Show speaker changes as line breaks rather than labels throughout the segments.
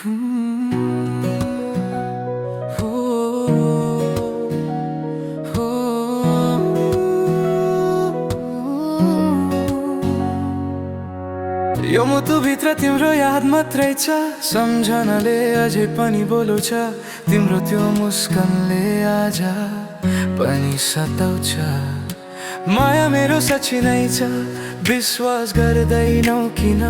यो मुटुभित्र तिम्रो याद मात्रै छ, सम्झनाले अझै पनि बोलाउँछ। तिम्रो त्यो मुस्कानले आज पनि सताउँछ। माया मेरो साँच्ची नै छ, विश्वास गर्दैनौ किन?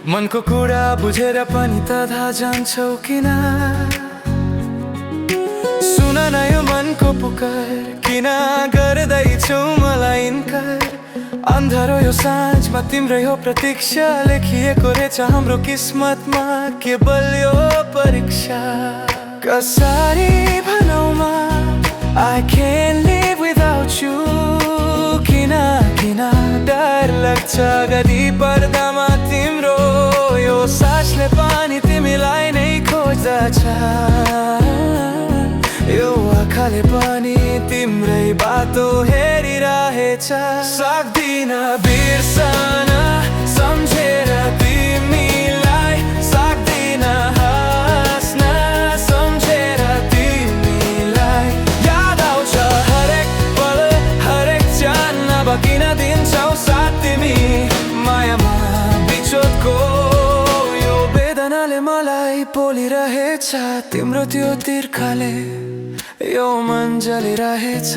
मनको कुरा बुझेर पनि तथा जान्छौ किन? सुन न यो मनको पुकार, किन गर्दैछौ मलाई इन्कार? अन्धारो यो साँझमा तिम्रै हो प्रतीक्षा, लेखिएको रहेछ हाम्रो किस्मतमा केवल यो परीक्षा। कसरी भनौँमा I can't live without you, किन डर लाग्छ गरी पर्दामा तिम्रो यो सासले पनि तिमीलाई नै खोज्दछ। यो आँखाले पनि तिम्रै बाटो हेरिरहेछ। सक्दिन बिर्सन सम्झेर तिमीलाई, सक्दिन हाँस्न सम्झेर तिमीलाई। याद आउँछ हरेक पल हरेक क्षण, अब किन दिन्छौ साथ तिमी मायामा बिछोडको यो वेदनाले मलाई पोलिरहेछ। तिम्रो त्यो तिर्खाले यो मन जलिरहेछ।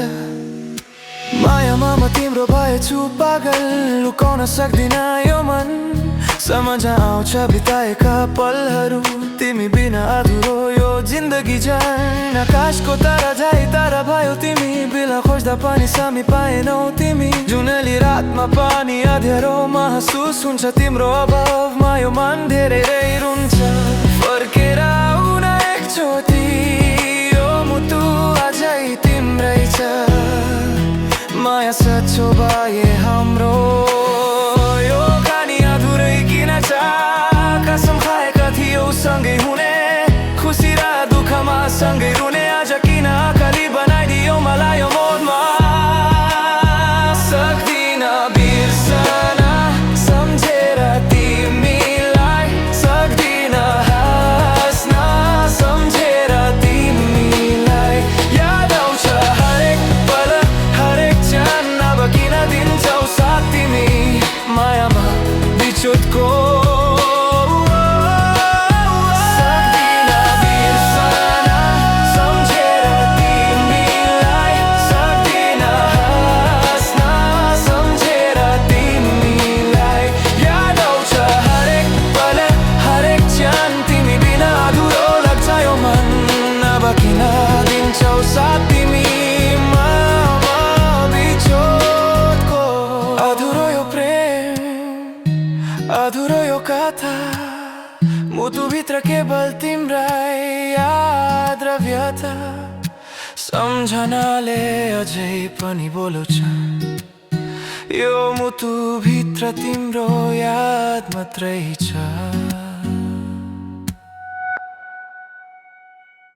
मायामा म तिम्रो भएछु पागल, लुकाउन सक्दिन यो मन। सम्झ आउँछ बिताएका पलहरू, तिमी बिना अधुरो यो जिन्दगी झन्। आकाशको तारा झै तारा भयो तिमी, बिना खोज्दा पनि सामी पाएनौ तिमी। जुनेली रातमा पनि अँध्यारो महसुस हुन्छ तिम्रो अभावमा, यो मन धेरै रुन्छ। फर्केर आउन एकचोटि, यो मुटु अझै तिम्रै छ। माया सच्चो भए हाम्रो यो कहानी अधुरै किन छ? कसम खाएका थियौ सँगै हुने, खुसी र दुःखमा सँगै रुने। आज किन अकाली बनाइदियो मलाई यो मोडमा? सक्दिन बिर्सन सम्झेर तिमीलाई, सक्दिन हाँस्न सम्झेर तिमीलाई। याद आउँछ हरेक पल हरेक क्षण, अब किन दिन्छौ साथ तिमी मायामा बिछोडको। सक्दिन बिर्सन सम्झेर तिमीलाई, सक्दिन हाँस्न सम्झेर तिमीलाई। याद आउँछ हरेक पल हरेक क्षण, तिमी बिना अधुरो लाग्छ यो मन। अब किन दिन्छौ साथ तिमी मायामा बिछोडको। अधुरो यो प्रेम, अधुरो यो कथा, मुटुभित्र केवल तिम्रै याद र व्यथा। सम्झनाले अझै पनि बोलाउँछ, यो मुटुभित्र तिम्रो याद मात्रै छ।